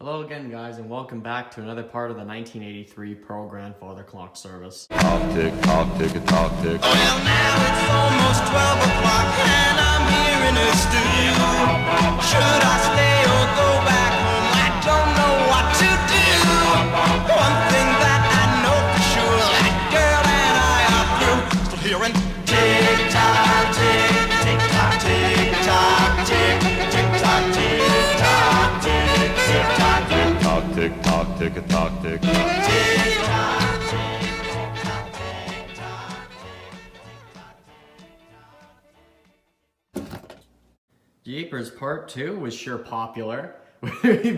Hello again, guys, and welcome back to another part of the 1983 Pro Grandfather Clock service. Talk tick, talk tick, talk tick. Well, now it's almost 12 o'clock and I'm here in a stew. Should I stay or go back home? I don't know what to do. One thing that I know for sure, that girl and I are through. Still hearing tick-tock, tick, tick-tock, tick-tock, tick, tick-tock, tick-tock, tick, tick-tock, tick. Talk tick, talk tick, talk tick. Jeepers Part 2 was sure popular. we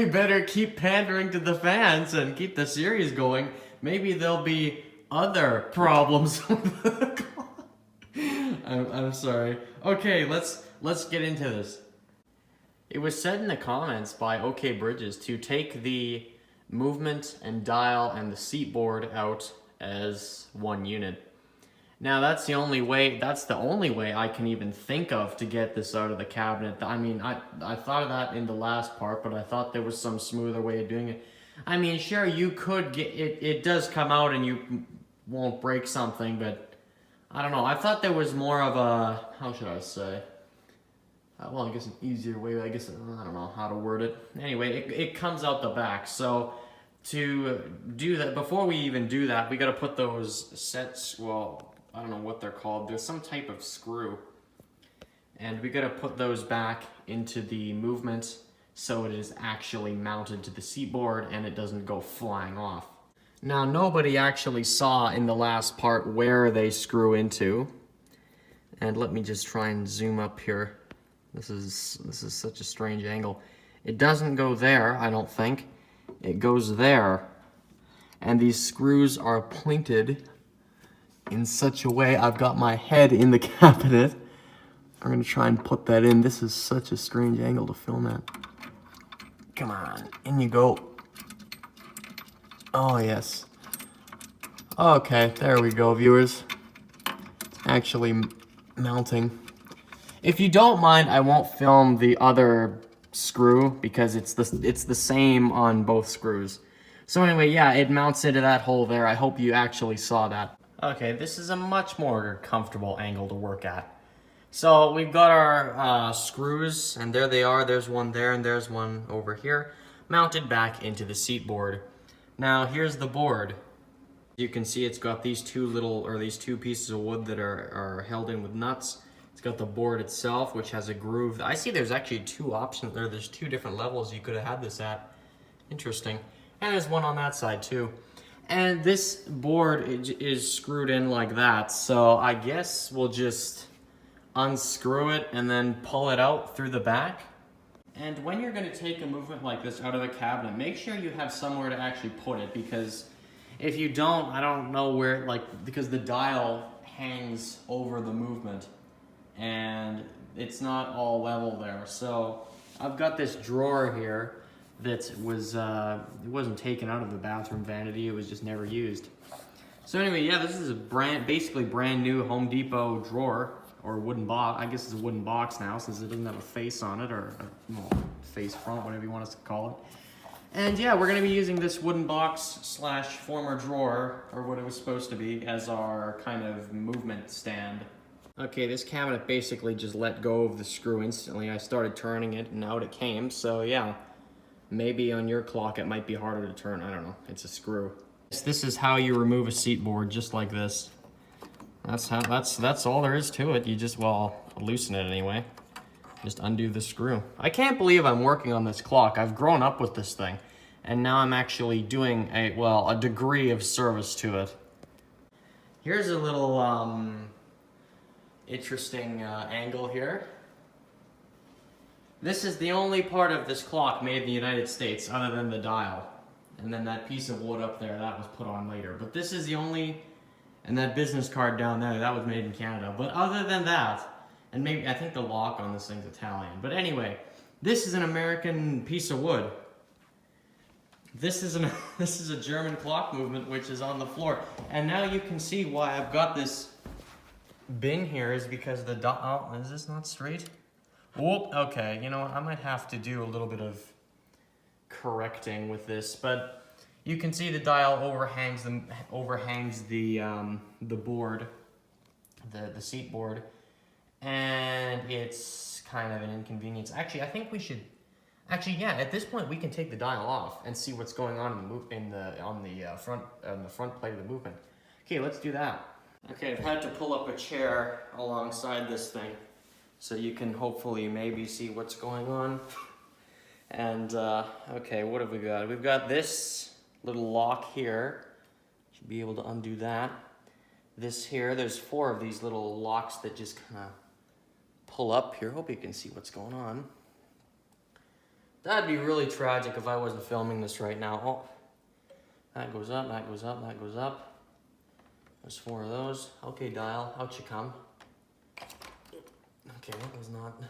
better keep pandering to the fans and keep the series going. Maybe there'll be other problems with the clock. I'm sorry. Okay, let's get into this. It was said in the comments by OK Bridges to take the movement and dial and the seat board out as one unit. Now that's the only way I can even think of to get this out of the cabinet. I mean, I thought of that in the last part, but I thought there was some smoother way of doing it. I mean, sure, you could get it does come out and you won't break something, but I don't know. I thought there was more of a, how should I say? Well, I guess an easier way, I don't know how to word it. Anyway, it comes out the back. So to do that, before we even do that, we got to put those sets, well, I don't know what they're called. There's some type of screw. And we got to put those back into the movement so it is actually mounted to the seat board and it doesn't go flying off. Now, nobody actually saw in the last part where they screw into. And let me just try and zoom up here. This is such a strange angle. It doesn't go there, I don't think. It goes there. And these screws are pointed in such a way. I've got my head in the cabinet. I'm gonna try and put that in. This is such a strange angle to film at. Come on, in you go. Oh, yes. Okay, there we go, viewers. It's actually mounting. If you don't mind, I won't film the other screw because it's the same on both screws. So anyway, yeah, it mounts into that hole there. I hope you actually saw that. Okay, this is a much more comfortable angle to work at. So we've got our screws, and there they are. There's one there, and there's one over here, mounted back into the seat board. Now here's the board. You can see it's got these two pieces of wood that are held in with nuts. It's got the board itself, which has a groove. I see there's actually two options there. There's two different levels you could have had this at. Interesting. And there's one on that side too. And this board is screwed in like that. So I guess we'll just unscrew it and then pull it out through the back. And when you're going to take a movement like this out of the cabinet, make sure you have somewhere to actually put it, because if you don't, I don't know where, because the dial hangs over the movement and it's not all level there. So I've got this drawer here that was it wasn't taken out of the bathroom vanity, it was just never used. So anyway, yeah, this is a basically brand new Home Depot drawer, or wooden box. I guess it's a wooden box now since it doesn't have a face on it, or a face front, whatever you want us to call it. And yeah, we're gonna be using this wooden box / former drawer, or what it was supposed to be, as our kind of movement stand. Okay, this cabinet basically just let go of the screw instantly. I started turning it and out it came, so yeah. Maybe on your clock it might be harder to turn, I don't know, it's a screw. This is how you remove a seat board, just like this. That's all there is to it. You just, well, loosen it anyway. Just undo the screw. I can't believe I'm working on this clock. I've grown up with this thing, and now I'm actually doing a degree of service to it. Here's a little interesting angle here. This is the only part of this clock made in the United States other than the dial. And then that piece of wood up there, that was put on later. But this is the only, and that business card down there, that was made in Canada. But other than that, and maybe, I think the lock on this thing's Italian. But anyway, this is an American piece of wood. This is a German clock movement, which is on the floor. And now you can see why I've got this bin here, is because the dial, is this not straight? Whoop, okay, you know what, I might have to do a little bit of correcting with this, but you can see the dial overhangs the board, the seat board, and it's kind of an inconvenience. Actually, I think we should. Actually, yeah. At this point, we can take the dial off and see what's going on on the front plate of the movement. Okay, let's do that. Okay, I've had to pull up a chair alongside this thing, so you can hopefully maybe see what's going on. And okay, what have we got? We've got this little lock here. Should be able to undo that. This here, there's 4 of these little locks that just kind of pull up here. Hope you can see what's going on. That'd be really tragic if I wasn't filming this right now. Oh, that goes up, that goes up, that goes up. There's 4 of those. Okay, dial, out you come. Okay, that was not...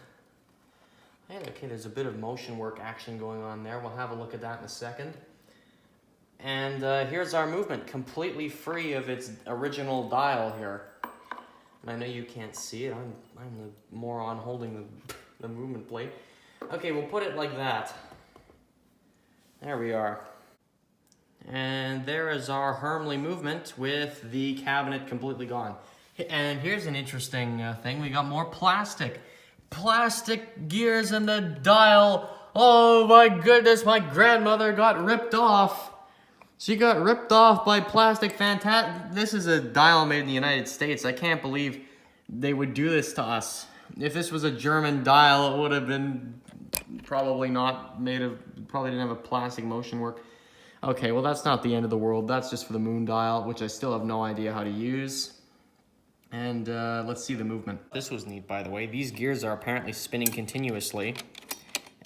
Hey, okay, there's a bit of motion work action going on there. We'll have a look at that in a second. And here's our movement, completely free of its original dial here. And I know you can't see it. I'm the moron holding the movement plate. Okay, we'll put it like that. There we are. And there is our Hermley movement with the cabinet completely gone. And here's an interesting thing. We got more plastic. Plastic gears in the dial. Oh my goodness, my grandmother got ripped off. She got ripped off by plastic. This is a dial made in the United States. I can't believe they would do this to us. If this was a German dial, it would have been probably not made of, probably didn't have a plastic motion work. Okay, well that's not the end of the world. That's just for the moon dial, which I still have no idea how to use. And let's see the movement. This was neat, by the way. These gears are apparently spinning continuously.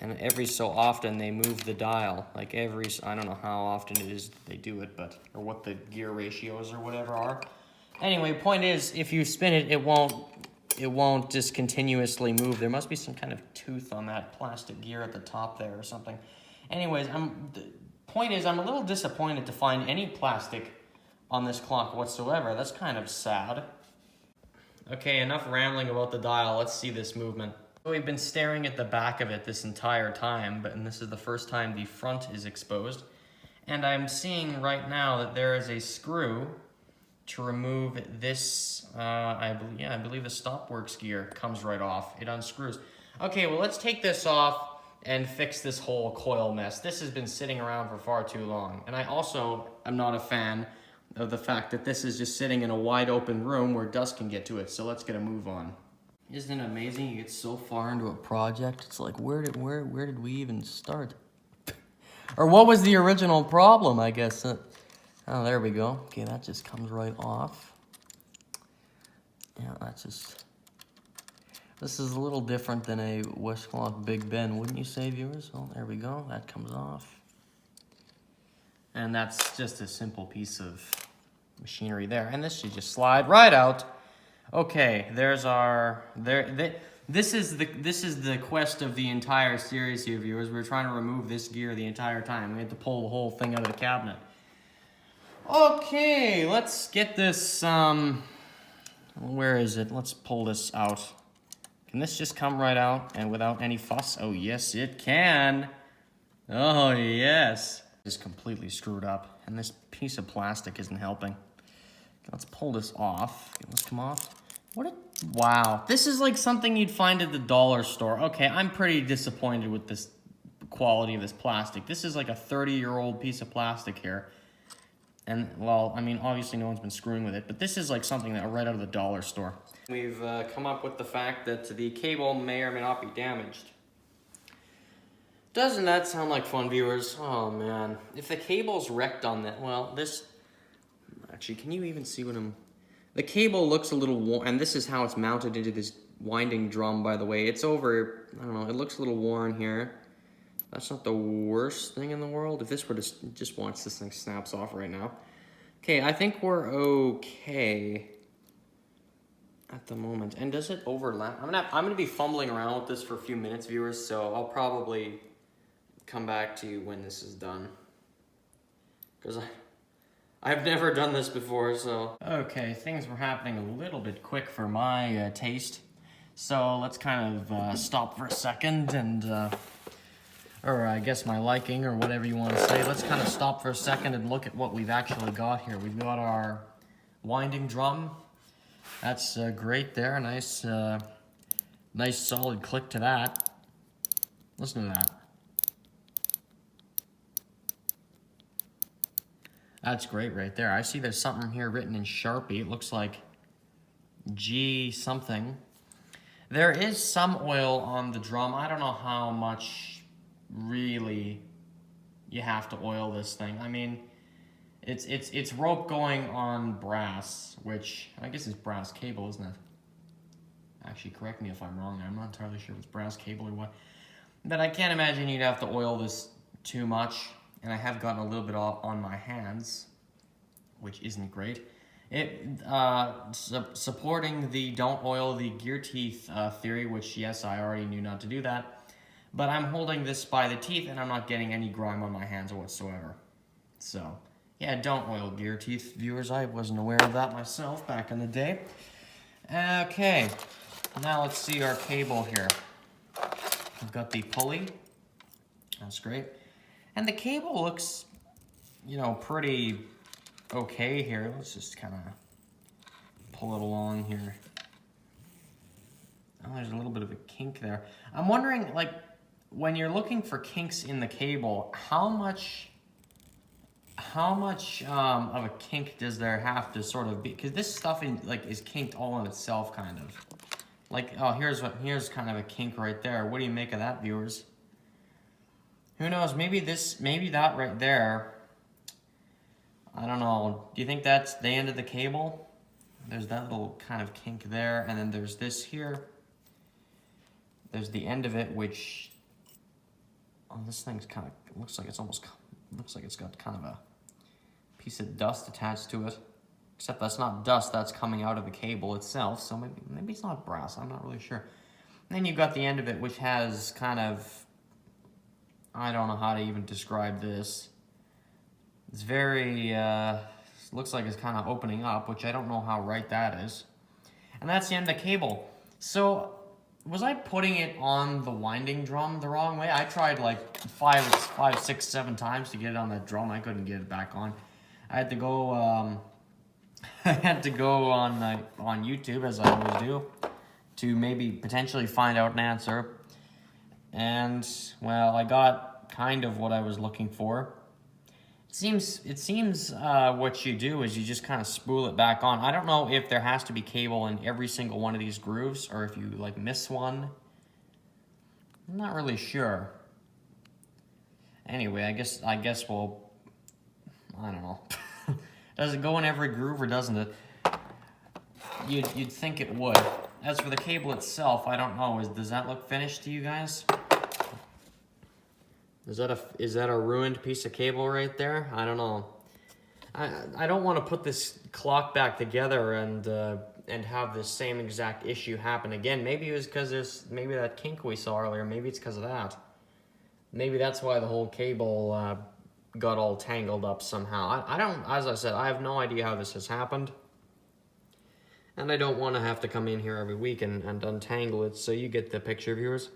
And every so often they move the dial. Like I don't know how often it is they do it, but, or what the gear ratios or whatever are. Anyway, point is, if you spin it, it won't just continuously move. There must be some kind of tooth on that plastic gear at the top there or something. Anyways, the point is, I'm a little disappointed to find any plastic on this clock whatsoever. That's kind of sad. Okay, enough rambling about the dial. Let's see this movement. We've been staring at the back of it this entire time, and this is the first time the front is exposed. And I'm seeing right now that there is a screw to remove this, I believe the Stopworks gear comes right off. It unscrews. Okay, well let's take this off and fix this whole coil mess. This has been sitting around for far too long. And I also am not a fan of the fact that this is just sitting in a wide open room where dust can get to it. So let's get a move on. Isn't it amazing? You get so far into a project, it's like, where did we even start? Or what was the original problem, I guess? Oh, there we go. Okay, that just comes right off. Yeah, that's just... This is a little different than a Westclox Big Ben, wouldn't you say, viewers? Oh, there we go. That comes off. And that's just a simple piece of machinery there. And this should just slide right out. Okay, there's our... This is the quest of the entire series here, viewers. We were trying to remove this gear the entire time. We had to pull the whole thing out of the cabinet. Okay, let's get this, where is it? Let's pull this out. Can this just come right out and without any fuss? Oh, yes, it can. Oh, yes. It's completely screwed up, and this piece of plastic isn't helping. Let's pull this off. Let's come off. Wow, this is like something you'd find at the dollar store. Okay, I'm pretty disappointed with this quality of this plastic. This is like a 30-year-old piece of plastic here. And, well, I mean, obviously no one's been screwing with it, but this is like something that right out of the dollar store. We've come up with the fact that the cable may or may not be damaged. Doesn't that sound like fun, viewers? Oh, man. If the cable's wrecked on that, well, this... Actually, can you even see what I'm... The cable looks a little worn, and this is how it's mounted into this winding drum, by the way. It's over, I don't know, it looks a little worn here. That's not the worst thing in the world. If this were to just watch, this thing snaps off right now. Okay, I think we're okay at the moment. And does it overlap? I'm gonna be fumbling around with this for a few minutes, viewers, so I'll probably come back to you when this is done. Because I've never done this before, so... Okay, things were happening a little bit quick for my taste. So let's kind of stop for a second and or I guess my liking, or whatever you want to say. Let's kind of stop for a second and look at what we've actually got here. We've got our winding drum. That's great there. Nice, nice solid click to that. Listen to that. That's great right there. I see there's something here written in Sharpie. It looks like G something. There is some oil on the drum. I don't know how much really you have to oil this thing. I mean, it's rope going on brass, which I guess is brass cable, isn't it? Actually, correct me if I'm wrong. I'm not entirely sure if it's brass cable or what. But I can't imagine you'd have to oil this too much. And I have gotten a little bit off on my hands, which isn't great. Supporting the don't oil the gear teeth theory, which yes, I already knew not to do that. But I'm holding this by the teeth and I'm not getting any grime on my hands whatsoever. So, yeah, don't oil gear teeth, viewers. I wasn't aware of that myself back in the day. Okay, now let's see our cable here. We've got the pulley. That's great. And the cable looks, you know, pretty okay here. Let's just kind of pull it along here. Oh, there's a little bit of a kink there. I'm wondering, like, when you're looking for kinks in the cable, how much of a kink does there have to sort of be? Because this stuff is kinked all in itself, kind of. Like, oh, here's kind of a kink right there. What do you make of that, viewers? Who knows? Maybe that right there. I don't know. Do you think that's the end of the cable? There's that little kind of kink there, and then there's this here. There's the end of it, which, oh, this thing's kind of looks like it's got kind of a piece of dust attached to it. Except that's not dust. That's coming out of the cable itself. So maybe it's not brass. I'm not really sure. And then you've got the end of it, which has kind of, I don't know how to even describe this. It's very, looks like it's kind of opening up, which I don't know how right that is. And that's the end of the cable. So, was I putting it on the winding drum the wrong way? I tried like 5, 6, 7 times to get it on that drum. I couldn't get it back on. I had to go, on YouTube, as I always do, to maybe potentially find out an answer. And, well, I got kind of what I was looking for. It seems what you do is you just kind of spool it back on. I don't know if there has to be cable in every single one of these grooves, or if you, like, miss one. I'm not really sure. Anyway, I guess we'll, I don't know. Does it go in every groove, or doesn't it? You'd think it would. As for the cable itself, I don't know. Does that look finished to you guys? Is that a ruined piece of cable right there? I don't know. I don't want to put this clock back together and have the same exact issue happen again. Maybe it was because maybe that kink we saw earlier. Maybe it's because of that. Maybe that's why the whole cable got all tangled up somehow. I don't. As I said, I have no idea how this has happened. And I don't want to have to come in here every week and untangle it, so you get the picture, viewers.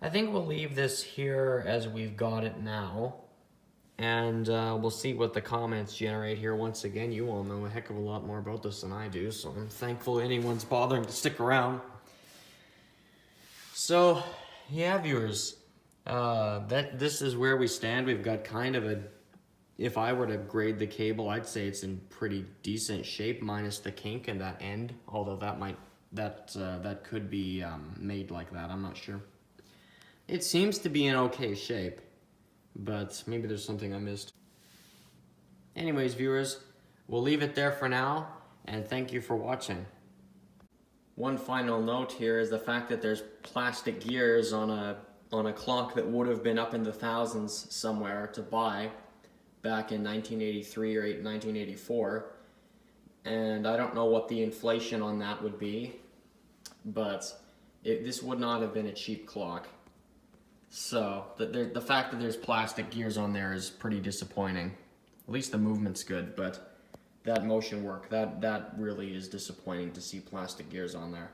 I think we'll leave this here as we've got it now. And we'll see what the comments generate here. Once again, you all know a heck of a lot more about this than I do, so I'm thankful anyone's bothering to stick around. So, yeah, viewers, this is where we stand. We've got kind of a, if I were to grade the cable, I'd say it's in pretty decent shape, minus the kink and that end. Although that could be made like that. I'm not sure. It seems to be in okay shape, but maybe there's something I missed. Anyways, viewers, we'll leave it there for now, and thank you for watching. One final note here is the fact that there's plastic gears on a clock that would have been up in the thousands somewhere to buy back in 1983 or 1984, and I don't know what the inflation on that would be, but this would not have been a cheap clock. So, the fact that there's plastic gears on there is pretty disappointing. At least the movement's good, but that motion work, that really is disappointing to see plastic gears on there.